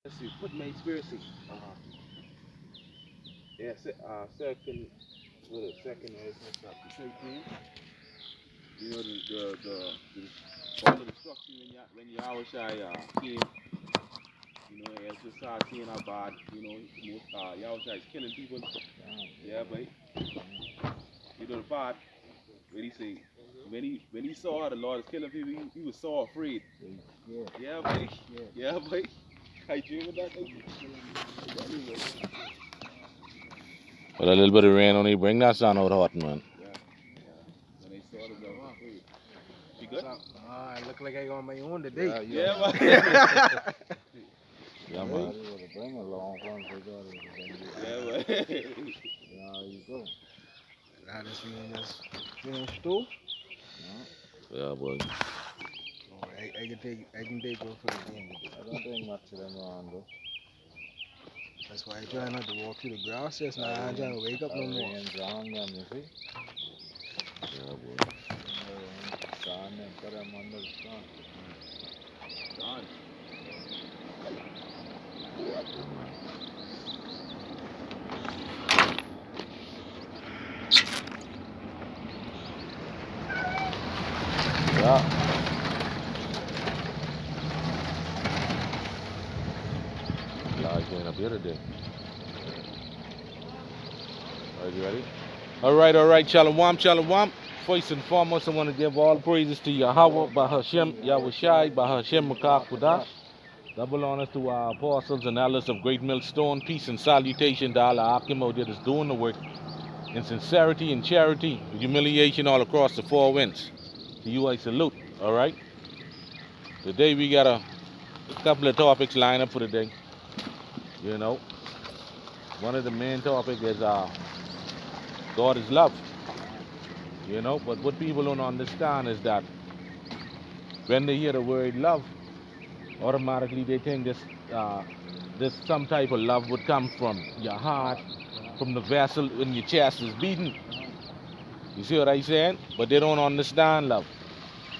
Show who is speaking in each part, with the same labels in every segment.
Speaker 1: Let's see, put my experience. Yeah, second, what a second is, chapter 13. You know, all the destruction when Yahushai came, you know, as just seeing how bad, you know, most, Yahushai is killing people. Yeah, but, you know, the part when he say, when he saw the Lord is killing people, he was so afraid. Yeah, boy. Yeah, boy. I dream of that thing.
Speaker 2: But a little bit of rain only bring that sun out hot, man.
Speaker 1: Yeah, yeah. When they saw the Lord was afraid. You good?
Speaker 3: I look like I got my own today.
Speaker 1: Yeah, man.
Speaker 2: Yeah, man.
Speaker 1: Yeah, man.
Speaker 3: Now this thing just finished too.
Speaker 2: Yeah, boy.
Speaker 3: Oh, I can take one for the game.
Speaker 4: I don't think much of them around though.
Speaker 3: That's why I try not to walk through the grass. Just now I'm trying to wake up no more.
Speaker 4: Rain's on them, you see.
Speaker 2: Yeah, boy.
Speaker 4: Sun and put them under the sun.
Speaker 1: Done.
Speaker 2: Yeah. Yeah, I came up here today. Are you ready? All right. Shalom, shalom. First and foremost, I want to give all praises to Yahweh, Bahashem, Yahushai, Bahashem, Makakudash. Double honors to our apostles and elders of Great Millstone. Peace and salutation to Allah Akimo that is doing the work in sincerity and charity, humiliation all across the four winds. To you I salute, all right? Today we got a couple of topics lined up for today. You know, one of the main topics is God is love. You know, but what people don't understand is that when they hear the word love, automatically they think this some type of love would come from your heart, from the vessel when your chest is beating. You see what I'm saying? But they don't understand love.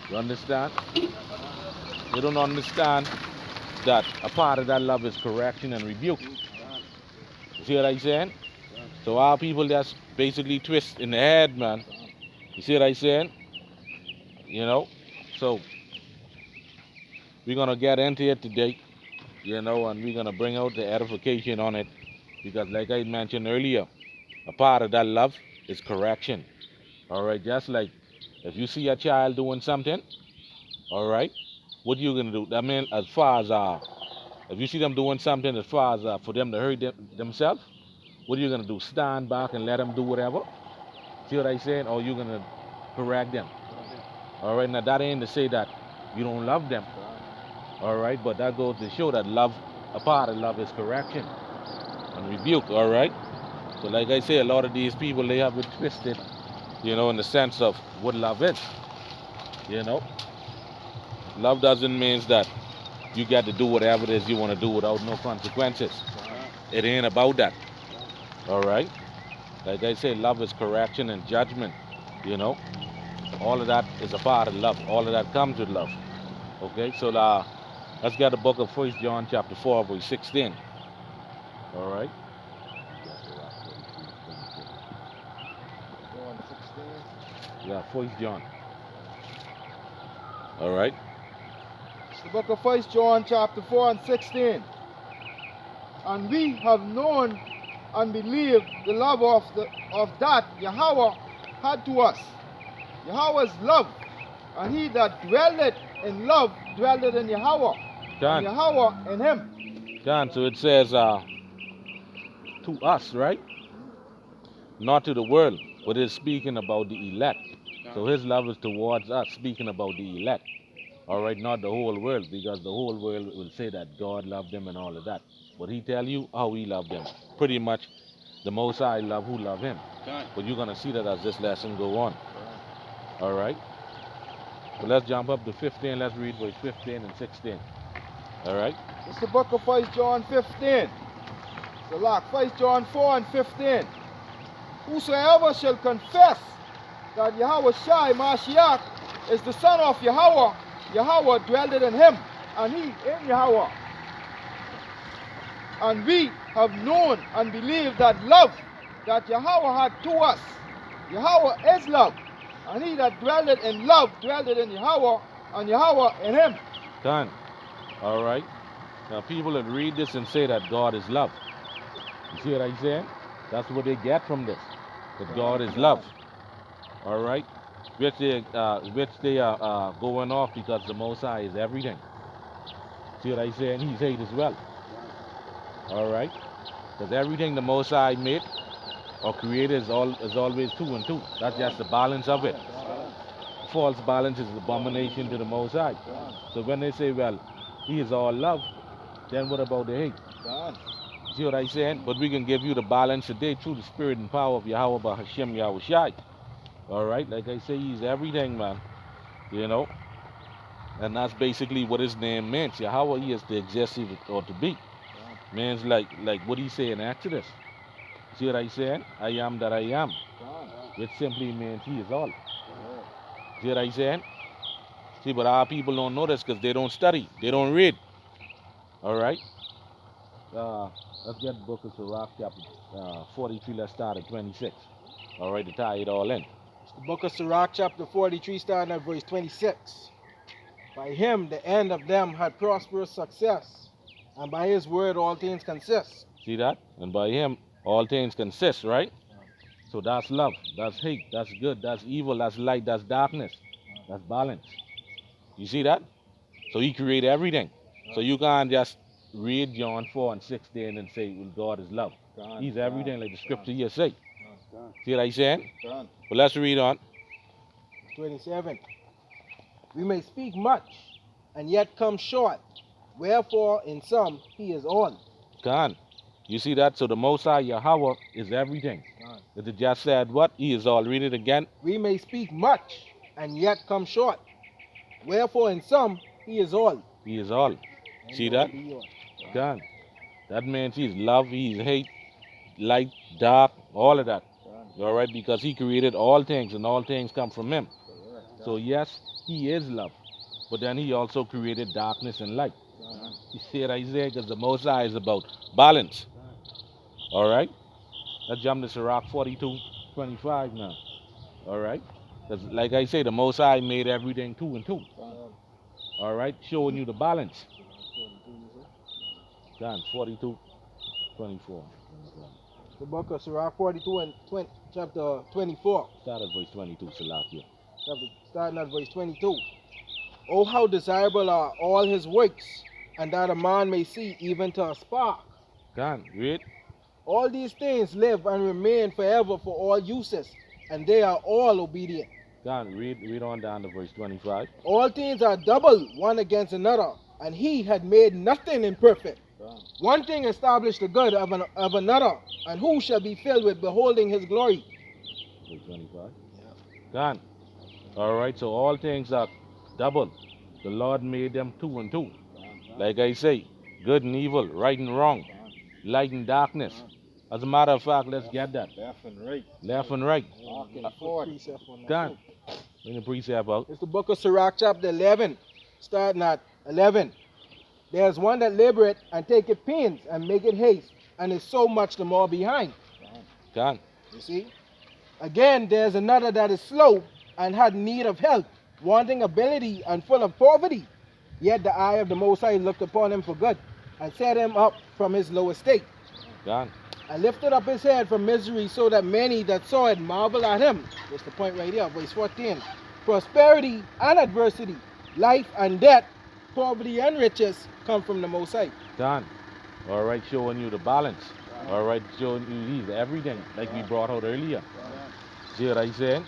Speaker 2: You understand? They don't understand that a part of that love is correction and rebuke. You see what I'm saying? So our people just basically twist in the head, man. You see what I'm saying? You know? So we're gonna get into it today, you know, and we're gonna bring out the edification on it. Because like I mentioned earlier, a part of that love is correction. Alright, just like if you see a child doing something, alright, what you gonna do? I mean, as far as if you see them doing something as far as for them to hurt themselves, what are you gonna do? Stand back and let them do whatever? See what I saying? Or you gonna correct them? All right. Now that ain't to say that you don't love them. All right, but that goes to show that love, a part of love is correction and rebuke. All right. So like I say, a lot of these people they have it twisted, you know, in the sense of what love is. You know, love doesn't mean that you got to do whatever it is you want to do without no consequences. It ain't about that. All right. Like I say, love is correction and judgment. You know, all of that is a part of love. All of that comes with love. Okay, so let's get the book of 1 John chapter 4, verse 16. All right.
Speaker 4: John 16.
Speaker 2: Yeah, 1 John. All right.
Speaker 4: It's the book of 1 John chapter 4 and 16. And we have known and believed the love of that Yahweh had to us. Yahweh's love, and he that dwelleth in love dwelleth in Yahweh,
Speaker 2: John.
Speaker 4: and Yahweh in him.
Speaker 2: John, so it says to us, right? Not to the world, but it's speaking about the elect. So his love is towards us, speaking about the elect. All right, not the whole world, because the whole world will say that God loved them and all of that. But he tell you how he loved them. Pretty much the Most High love who love him. But you're going to see that as this lesson go on. All right. So let's jump up to 15. Let's read verse 15 and 16. All right.
Speaker 4: It's the book of 1 John 15. So look, 1 John 4 and 15. Whosoever shall confess that Yahweh Shai Mashiach is the son of Yahweh, Yahweh dwelleth in him, and he in Yahweh. And we have known and believed that love that Yahweh had to us. Yahweh is love. And he that dwelleth in love dwelleth in Yahweh, and Yahweh in him.
Speaker 2: Done. All right. Now people that read this and say that God is love. You see what I'm saying? That's what they get from this. That God is love. All right. Which they are going off because the Most High is everything. See what I'm saying? He's hate as well. All right. Because everything the Most High made or created is always 2 and 2. That's just the balance of it. False balance is abomination to the Most High. So when they say, well, he is all love, then what about the hate? See what I'm saying? But we can give you the balance today through the spirit and power of Yahweh Bahashem Yahweh Shai. All right? Like I say, he's everything, man. You know? And that's basically what his name means. Yahweh, he is the excessive or to be. Means like what he say in Exodus. See what I'm saying? I am that I am. Which simply means he is all. See what I'm saying? See, but our people don't know this because they don't study. They don't read. All right? Let's get the book of Sirach, chapter 43. Let's start at 26. All right, to tie it all in.
Speaker 3: It's the book of Sirach, chapter 43, starting at verse 26. By him the end of them had prosperous success, and by his word all things consist.
Speaker 2: See that? And by him all things consist, right? So that's love, that's hate, that's good, that's evil, that's light, that's darkness, that's balance. You see that? So he created everything. So you can't just read John 4 and 16 and say, well, God is love. He's everything like the scripture here say. See what I'm saying? But let's read on.
Speaker 3: 27. We may speak much, and yet come short. Wherefore in some he is all.
Speaker 2: Gone. You see that? So the Most High Yahweh is everything. It just said what? He is all. Read it again.
Speaker 3: We may speak much, and yet come short. Wherefore in some he is all.
Speaker 2: He is all. See that? Gone. That means he's love, he's hate, light, dark, all of that. All right? Because he created all things, and all things come from him. So yes, he is love. But then he also created darkness and light. You see what I say? Because the Most High is about balance. All right? Let's jump to Sirach 42:25 now. All right? Because like I say, the Most High made everything 2 and 2. All right? Showing you the balance. John 42:24.
Speaker 3: The book of Sirach 42 and chapter 24.
Speaker 2: Start at verse 22, Salakia.
Speaker 3: Starting at verse 22. Oh, how desirable are all his works, and that a man may see even to a spark.
Speaker 2: John, read.
Speaker 3: All these things live and remain forever for all uses, and they are all obedient.
Speaker 2: John, read on down to verse 25.
Speaker 3: All things are double one against another, and he had made nothing imperfect. One thing established the good of another, and who shall be filled with beholding his glory?
Speaker 2: Verse 25. John. All right, so all things are double. The Lord made them 2 and 2. Like I say, good and evil, right and wrong, light and darkness. As a matter of fact, let's get that.
Speaker 4: Left and right.
Speaker 2: Left and right.
Speaker 3: Done.
Speaker 2: Bring the precept out.
Speaker 3: It's the book of Sirach, chapter 11, starting at 11. There's one that laboreth and taketh pains and maketh haste, and is so much the more behind.
Speaker 2: John.
Speaker 3: You see? Again, there's another that is slow and had need of help, wanting ability and full of poverty. Yet the eye of the Most High looked upon him for good, and set him up from his low estate.
Speaker 2: John.
Speaker 3: And lifted up his head from misery, so that many that saw it marveled at him. That's the point right here, verse 14. Prosperity and adversity, life and death, poverty and riches come from the Most High.
Speaker 2: John. All right, showing you the balance. All right, showing you he's everything, like we brought out earlier. See what I said?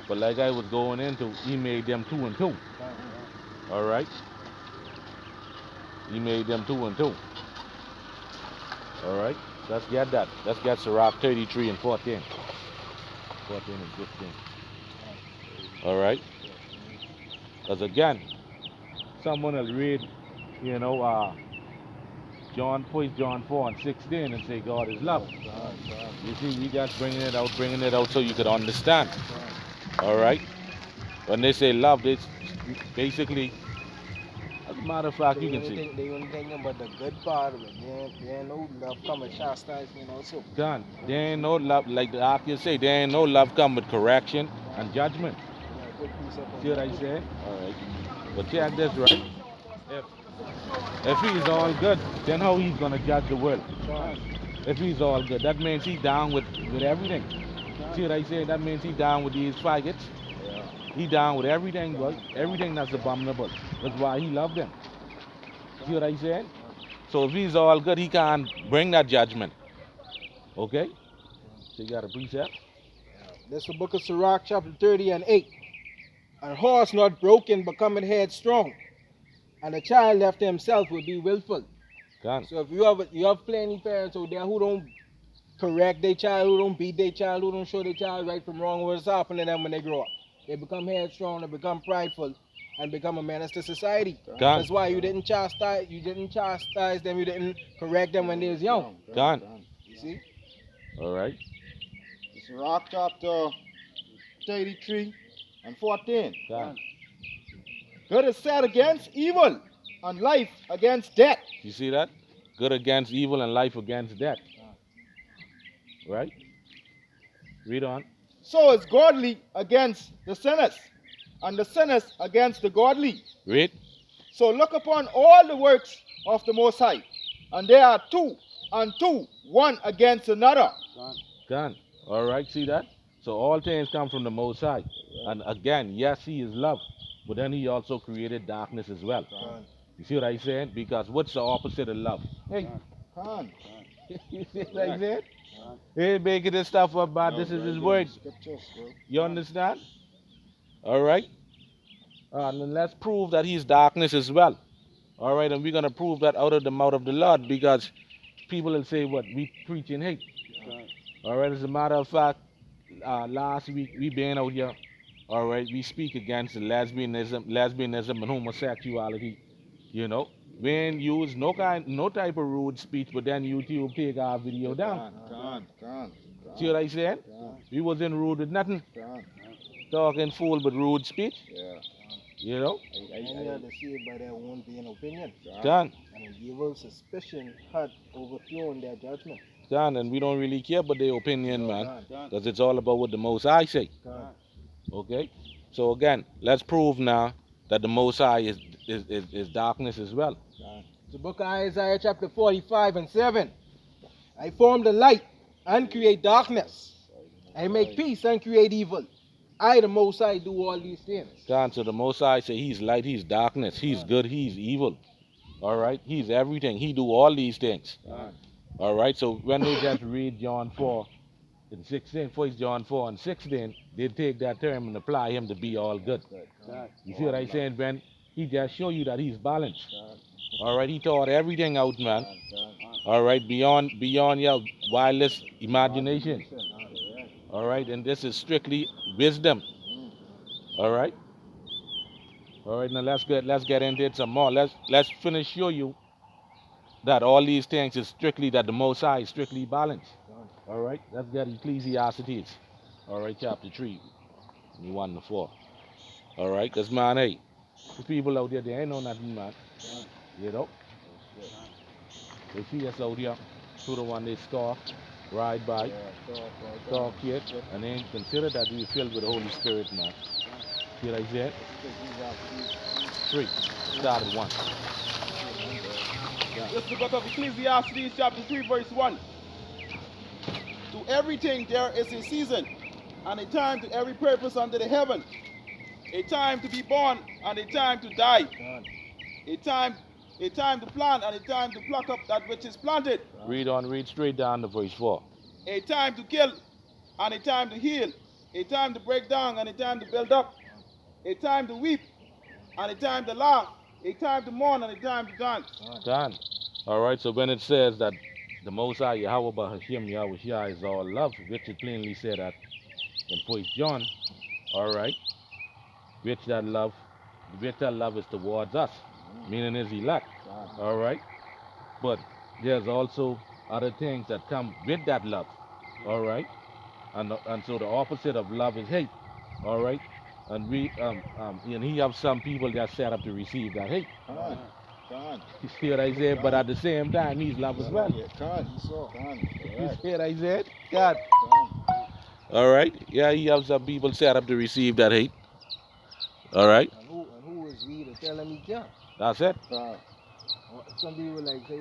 Speaker 2: But like I was going into, he made them 2 and 2. All right? He made them 2 and 2. All right? Let's get that. Let's get Sirach 33 and 14. 14 and 15. All right? Because again, someone will read, you know, John 4 and 16 and say God is love. You see, we just bringing it out so you could understand. All right? When they say love, it's basically, Matter of fact, you
Speaker 3: They
Speaker 2: can
Speaker 3: only
Speaker 2: see.
Speaker 3: think they only thinking about the good part of it. They ain't no love come with chastisement also.
Speaker 2: Gone. There ain't no love, like the author say, there ain't no love come with correction and judgment.
Speaker 3: Yeah, good precept on
Speaker 2: See what
Speaker 3: that
Speaker 2: I
Speaker 3: too.
Speaker 2: say? Alright. But check this right. If if he's all good, then how he's gonna judge the world?
Speaker 3: Con,
Speaker 2: If he's all good, that means he down with everything. See what I say? That means he down with these faggots.
Speaker 4: Yeah.
Speaker 2: He down with everything, boy. Everything that's abominable. That's why he loved them. See what I say? So if he's all good, he can't bring that judgment. Okay? So you got a precept?
Speaker 3: this is the book of Sirach, chapter 30 and 8. A horse not broken becometh headstrong, and a child left to himself will be willful.
Speaker 2: Gone.
Speaker 3: So if you have plenty parents out there who don't correct their child, who don't beat their child, who don't show their child right from wrong, what's happening to them when they grow up? They become headstrong, they become prideful, and become a menace to society.
Speaker 2: Gone.
Speaker 3: That's why you didn't chastise them, you didn't correct them when they was young.
Speaker 2: Gone.
Speaker 3: You see?
Speaker 2: All right.
Speaker 4: It's Sirach chapter 33 and 14.
Speaker 2: Gone.
Speaker 4: Good is set against evil, and life against death.
Speaker 2: You see that? Good against evil and life against death. Right? Read on.
Speaker 4: So is godly against the sinners, and the sinners against the godly.
Speaker 2: Read.
Speaker 4: So look upon all the works of the Most High, and there are two, and two, one against another.
Speaker 2: Gone. All right. See that? So all things come from the Most High. And again, yes, he is love. But then he also created darkness as well. You see what I saying? Because what's the opposite of love? Hey,
Speaker 4: Con.
Speaker 2: you see what I said? He ain't making this stuff up, but this is his word.
Speaker 4: Scriptures, bro.
Speaker 2: You understand? All right. And then let's prove that he's darkness as well. All right, and we're gonna prove that out of the mouth of the Lord, because people will say what we preaching hate. All right. As a matter of fact, last week we been out here. All right, we speak against lesbianism and homosexuality. You know, we ain't use no type of rude speech, but then YouTube take our video down.
Speaker 4: Con.
Speaker 2: See what I said? We wasn't rude with nothing.
Speaker 4: Con.
Speaker 2: Talking fool but rude speech.
Speaker 4: Yeah.
Speaker 2: You know?
Speaker 3: And you have to see it by their own being opinion.
Speaker 2: Done.
Speaker 3: And an evil suspicion had overthrown their judgment.
Speaker 2: Done. And we don't really care about their opinion, man.
Speaker 3: Con,
Speaker 2: Because it's all about what the Most High say.
Speaker 3: con.
Speaker 2: Okay? So again, let's prove now that the Most High is darkness as well.
Speaker 3: The book of Isaiah chapter 45 and 7. I form the light and create darkness. I make peace and create evil. I, the Most High, do all these things.
Speaker 2: God, so the Most High say he's light, he's darkness, he's good, he's evil. All right? He's everything. He do all these things. All right? So when they just read John 4 and 16, 1 John 4 and 16, they take that term and apply him to be all good. You see what I'm saying, Ben? He just show you that he's balanced. All right? He taught everything out, man. All right? Beyond your wildest imagination. All right? And this is strictly wisdom. All right? All right, now let's get into it some more. Let's finish show you that all these things is strictly that the Most High is strictly balanced. All right, let's get Ecclesiastes. All right, chapter 3, 1 to 4. All right, because man, hey, the people out there, they ain't know nothing, man. You know, they see us out here, to the one they scoff, ride by, talk shit, and they ain't consider that we filled with the Holy Spirit, man. See what I said? 3. Start at 1.
Speaker 1: This is the book of Ecclesiastes, chapter 3, verse 1. To everything there is a season, and a time to every purpose under the heaven. A time to be born, and a time to die. A time to plant, and a time to pluck up that which is planted.
Speaker 2: Read straight down to verse 4.
Speaker 1: A time to kill, and a time to heal. A time to break down, and a time to build up. A time to weep, and a time to laugh. A time to mourn, and a time to dance.
Speaker 2: Done. All right, so when it says that the Most High Yahweh Bahashim Yahweh Shai is all love, which it plainly said that in 1 John, all right, which that love is towards us, meaning his elect, all right, but there's also other things that come with that love, all right, and so the opposite of love is hate, all right, And and he have some people that set up to receive that hate.
Speaker 4: Khan.
Speaker 2: You see what I said? But at the same time, he's love as well.
Speaker 4: Khan.
Speaker 2: You see what I said? God.
Speaker 4: Khan.
Speaker 2: All right. Yeah, he have some people set up to receive that hate. All right.
Speaker 3: And who is we to tell him he can't?
Speaker 2: That's it.
Speaker 3: Some people like say,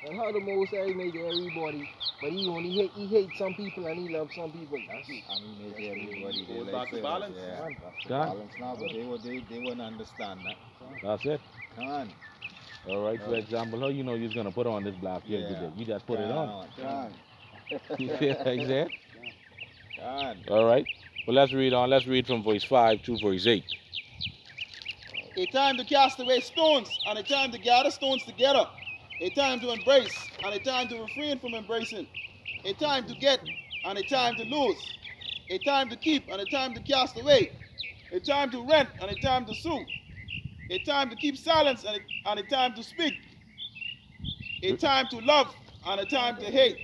Speaker 3: and how the Most High make everybody, but he hates some people and he loves some people.
Speaker 4: And he make everybody
Speaker 1: Go
Speaker 4: they
Speaker 1: back to
Speaker 4: say,
Speaker 1: balance.
Speaker 4: Yeah,
Speaker 3: Khan.
Speaker 4: that's the
Speaker 2: Khan.
Speaker 4: balance now, but they wouldn't understand that.
Speaker 2: That's it.
Speaker 4: Khan.
Speaker 2: All right. For example, how you know you're gonna put on this black shirt
Speaker 4: Yeah.
Speaker 2: today? You just put it on.
Speaker 4: Khan.
Speaker 2: You see what I said?
Speaker 4: Khan.
Speaker 2: All right. Well, let's read on. Let's read from verse 5 to verse 8.
Speaker 5: A time to cast away stones, and a time to gather stones together. A time to embrace, and a time to refrain from embracing. A time to get, and a time to lose. A time to keep, and a time to cast away. A time to rent, and a time to sue. A time to keep silence, and a time to speak. A time to love, and a time to hate.